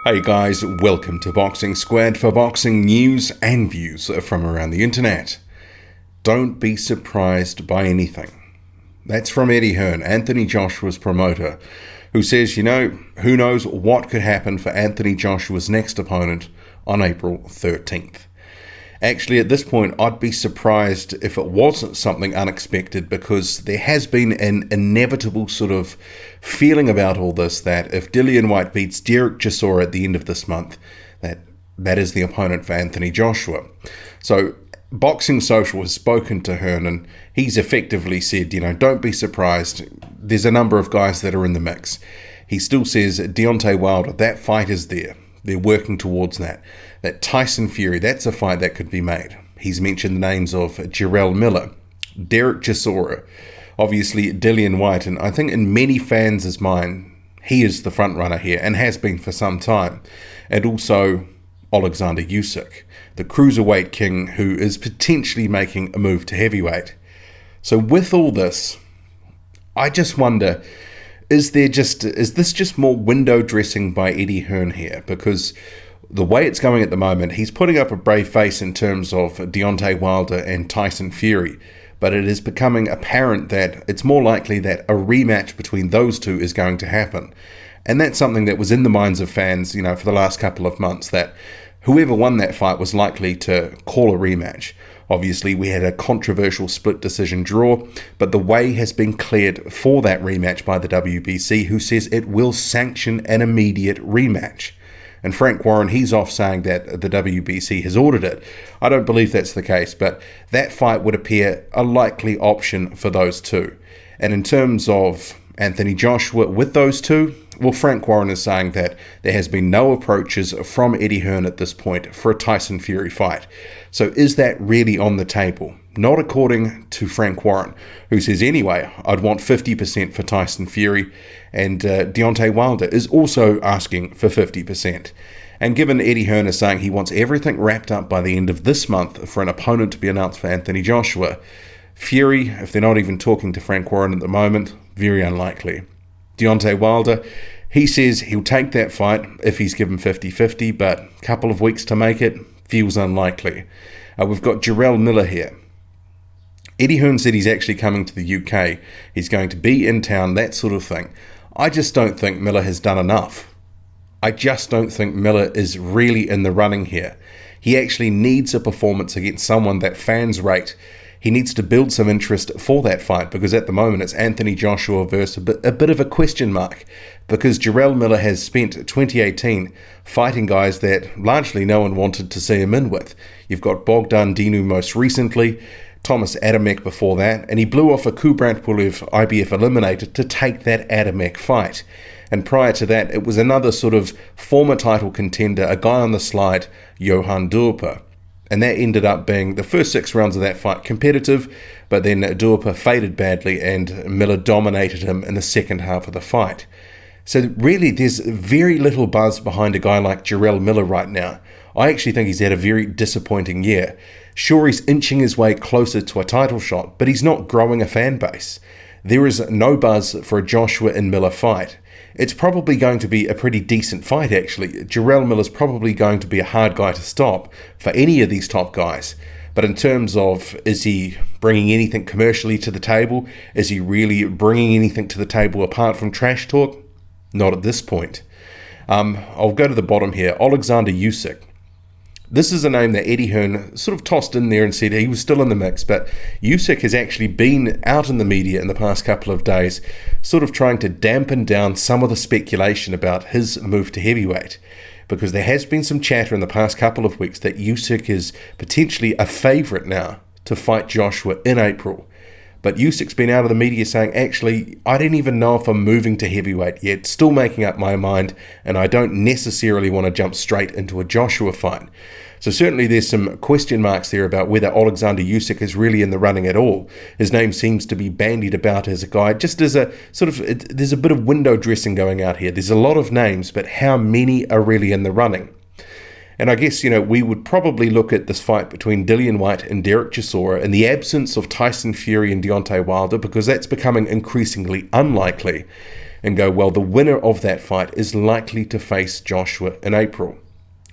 Hey guys, welcome to Boxing Squad for boxing news and views from around the internet. Don't be surprised by anything. That's from Eddie Hearn, Anthony Joshua's promoter, who says, who knows what could happen for Anthony Joshua's next opponent on April 13th. Actually, at this point, I'd be surprised if it wasn't something unexpected, because there has been an inevitable sort of feeling about all this that if Dillian Whyte beats Derek Chisora at the end of this month, that is the opponent for Anthony Joshua. So Boxing Social has spoken to Hearn, and he's effectively said, don't be surprised. There's a number of guys that are in the mix. He still says Deontay Wilder, that fight is there. They're working towards that. That Tyson Fury, that's a fight that could be made. He's mentioned the names of Jerel Miller, Derek Chisora, obviously Dillian Whyte, and I think in many fans' mind, he is the front runner here and has been for some time. And also Alexander Usek, the cruiserweight king, who is potentially making a move to heavyweight. So with all this, I just wonder, is this just more window dressing by Eddie Hearn here? Because the way it's going at the moment, he's putting up a brave face in terms of Deontay Wilder and Tyson Fury, but it is becoming apparent that it's more likely that a rematch between those two is going to happen. And that's something that was in the minds of fans, for the last couple of months, that whoever won that fight was likely to call a rematch. Obviously, we had a controversial split decision draw, but the way has been cleared for that rematch by the WBC, who says it will sanction an immediate rematch. And Frank Warren, he's off saying that the WBC has ordered it. I don't believe that's the case, but that fight would appear a likely option for those two. And in terms of Anthony Joshua with those two, well, Frank Warren is saying that there has been no approaches from Eddie Hearn at this point for a Tyson Fury fight. So is that really on the table? Not according to Frank Warren, who says, anyway, I'd want 50% for Tyson Fury, and Deontay Wilder is also asking for 50%. And given Eddie Hearn is saying he wants everything wrapped up by the end of this month for an opponent to be announced for Anthony Joshua, Fury, if they're not even talking to Frank Warren at the moment, very unlikely. Deontay Wilder, he says he'll take that fight if he's given 50-50, but a couple of weeks to make it feels unlikely. We've got Jerel Miller here. Eddie Hearn said he's actually coming to the UK. He's going to be in town, that sort of thing. I just don't think Miller has done enough. I just don't think Miller is really in the running here. He actually needs a performance against someone that fans rate. He needs to build some interest for that fight, because at the moment it's Anthony Joshua versus a bit of a question mark, because Jerel Miller has spent 2018 fighting guys that largely no one wanted to see him in with. You've got Bogdan Dinu most recently, Thomas Adamek before that, and he blew off a Kubrat Pulev IBF eliminator to take that Adamek fight. And prior to that, it was another sort of former title contender, a guy on the slide, Johan Duhaupas. And that ended up being the first 6 rounds of that fight competitive, but then Duhaupas faded badly and Miller dominated him in the second half of the fight. So really, there's very little buzz behind a guy like Jerel Miller right now. I actually think he's had a very disappointing year. Sure, he's inching his way closer to a title shot, but he's not growing a fan base. There is no buzz for a Joshua and Miller fight. It's probably going to be a pretty decent fight, actually. Jerel Miller's probably going to be a hard guy to stop for any of these top guys. But in terms of, is he bringing anything commercially to the table? Is he really bringing anything to the table apart from trash talk? Not at this point. I'll go to the bottom here. Alexander Usek. This is a name that Eddie Hearn sort of tossed in there and said he was still in the mix, but Usek has actually been out in the media in the past couple of days, sort of trying to dampen down some of the speculation about his move to heavyweight, because there has been some chatter in the past couple of weeks that Usek is potentially a favourite now to fight Joshua in April. But Usyk's been out of the media saying, actually, I don't even know if I'm moving to heavyweight yet, still making up my mind, and I don't necessarily want to jump straight into a Joshua fight. So certainly there's some question marks there about whether Alexander Usek is really in the running at all. His name seems to be bandied about as a guy, just as a sort of, there's a bit of window dressing going out here. There's a lot of names, but how many are really in the running? And I guess, we would probably look at this fight between Dillian Whyte and Derek Chisora in the absence of Tyson Fury and Deontay Wilder, because that's becoming increasingly unlikely. and go, well, the winner of that fight is likely to face Joshua in April.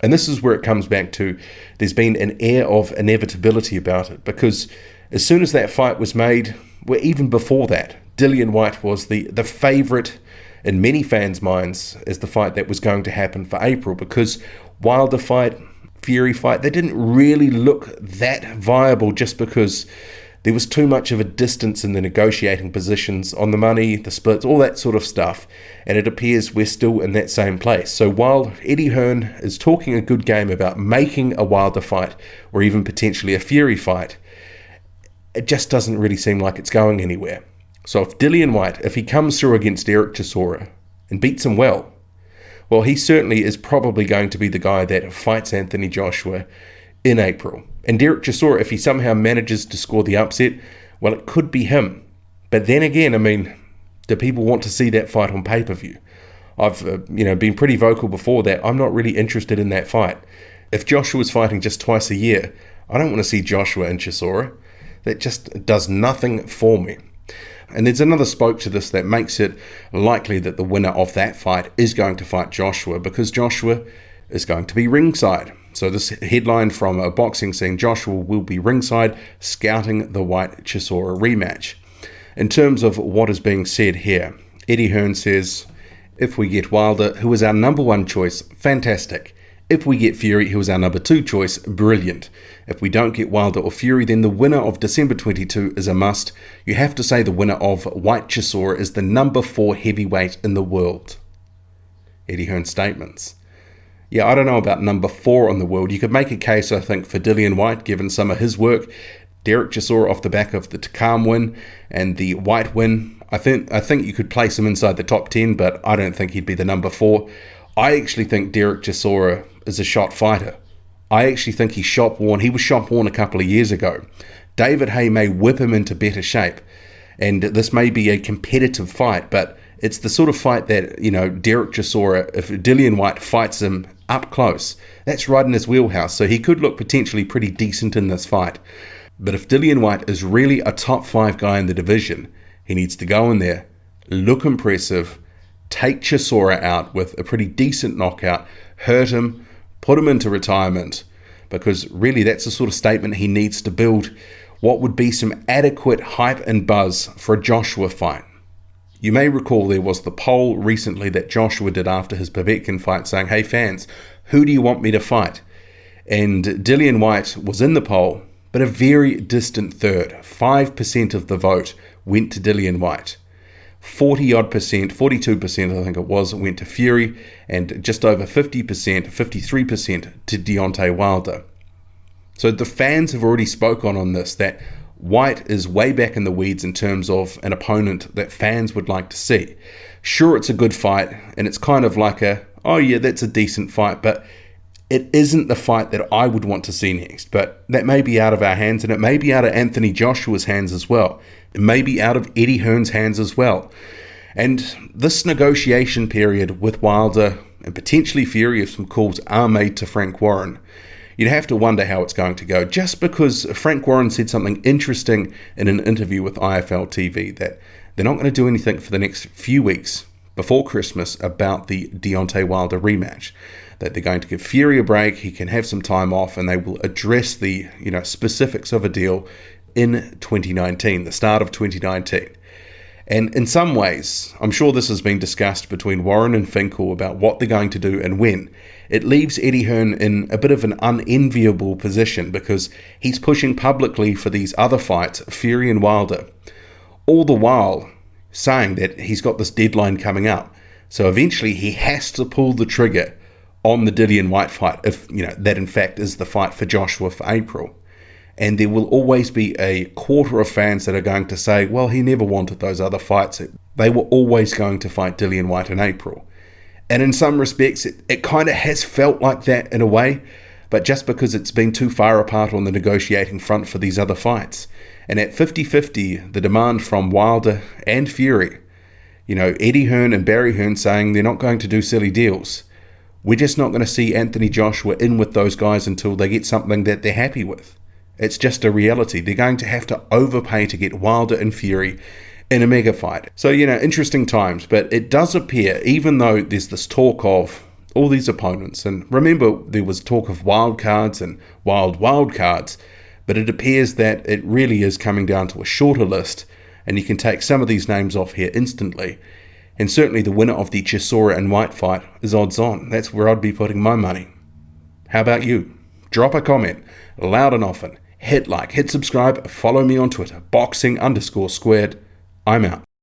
And this is where it comes back to, there's been an air of inevitability about it, because as soon as that fight was made, well, even before that, Dillian Whyte was the favourite in many fans' minds as the fight that was going to happen for April, because Wilder fight, Fury fight, they didn't really look that viable just because there was too much of a distance in the negotiating positions on the money, the splits, all that sort of stuff. And it appears we're still in that same place. So while Eddie Hearn is talking a good game about making a Wilder fight or even potentially a Fury fight, it just doesn't really seem like it's going anywhere. So if Dillian Whyte, if he comes through against Derek Chisora and beats him well, he certainly is probably going to be the guy that fights Anthony Joshua in April. And Derek Chisora, if he somehow manages to score the upset, well, it could be him. But then again, I mean, do people want to see that fight on pay-per-view? I've been pretty vocal before that I'm not really interested in that fight. If Joshua's fighting just twice a year, I don't want to see Joshua and Chisora. That just does nothing for me. And there's another spoke to this that makes it likely that the winner of that fight is going to fight Joshua, because Joshua is going to be ringside. So this headline from a boxing scene, Joshua will be ringside scouting the Whyte-Chisora rematch. In terms of what is being said here, Eddie Hearn says, if we get Wilder, who is our number one choice, fantastic. If we get Fury, who is our number two choice, brilliant. If we don't get Wilder or Fury, then the winner of December 22 is a must. You have to say the winner of Whyte-Chisora is the number 4 heavyweight in the world. Eddie Hearn's statements. Yeah, I don't know about number 4 in the world. You could make a case, I think, for Dillian Whyte, given some of his work. Derek Chisora off the back of the Takam win and the Whyte win. I think you could place him inside the top 10, but I don't think he'd be the number 4. I actually think Derek Chisora is a shot fighter. I actually think he's shop worn. He was shop worn a couple of years ago. David Haye may whip him into better shape, and this may be a competitive fight, but it's the sort of fight that, Derek Chisora, if Dillian Whyte fights him up close, that's right in his wheelhouse, so he could look potentially pretty decent in this fight. But if Dillian Whyte is really a top 5 guy in the division, he needs to go in there, look impressive, take Chisora out with a pretty decent knockout, hurt him, put him into retirement, because really that's the sort of statement he needs to build what would be some adequate hype and buzz for a Joshua fight. You may recall there was the poll recently that Joshua did after his Povetkin fight saying, hey fans, who do you want me to fight? And Dillian Whyte was in the poll, but a very distant third. 5% of the vote went to Dillian Whyte. 42% I think it was, went to Fury, and just over 53% to Deontay Wilder. So the fans have already spoken on this, that Whyte is way back in the weeds in terms of an opponent that fans would like to see. Sure, it's a good fight, and it's kind of like that's a decent fight, but it isn't the fight that I would want to see next. But that may be out of our hands, and it may be out of Anthony Joshua's hands as well. It may be out of Eddie Hearn's hands as well. And this negotiation period with Wilder and potentially Fury, if some calls are made to Frank Warren, you'd have to wonder how it's going to go. Just because Frank Warren said something interesting in an interview with IFL TV, that they're not going to do anything for the next few weeks before Christmas about the Deontay Wilder rematch. That they're going to give Fury a break, he can have some time off, and they will address the specifics of a deal in 2019, the start of 2019. And in some ways, I'm sure this has been discussed between Warren and Finkel about what they're going to do and when. It leaves Eddie Hearn in a bit of an unenviable position, because he's pushing publicly for these other fights, Fury and Wilder, all the while saying that he's got this deadline coming up. So eventually he has to pull the trigger on the Dillian Whyte fight, if that in fact is the fight for Joshua for April. And there will always be a quarter of fans that are going to say, well, he never wanted those other fights. They were always going to fight Dillian Whyte in April. And in some respects, it kind of has felt like that in a way, but just because it's been too far apart on the negotiating front for these other fights. And at 50-50, the demand from Wilder and Fury, Eddie Hearn and Barry Hearn saying they're not going to do silly deals. We're just not going to see Anthony Joshua in with those guys until they get something that they're happy with. It's just a reality. They're going to have to overpay to get Wilder and Fury in a mega fight. So, interesting times, but it does appear, even though there's this talk of all these opponents, and remember there was talk of wild cards and wild cards, but it appears that it really is coming down to a shorter list, and you can take some of these names off here instantly. And certainly the winner of the Chisora and White fight is odds on. That's where I'd be putting my money. How about you? Drop a comment, loud and often. Hit like, hit subscribe, follow me on Twitter, boxing_squared. I'm out.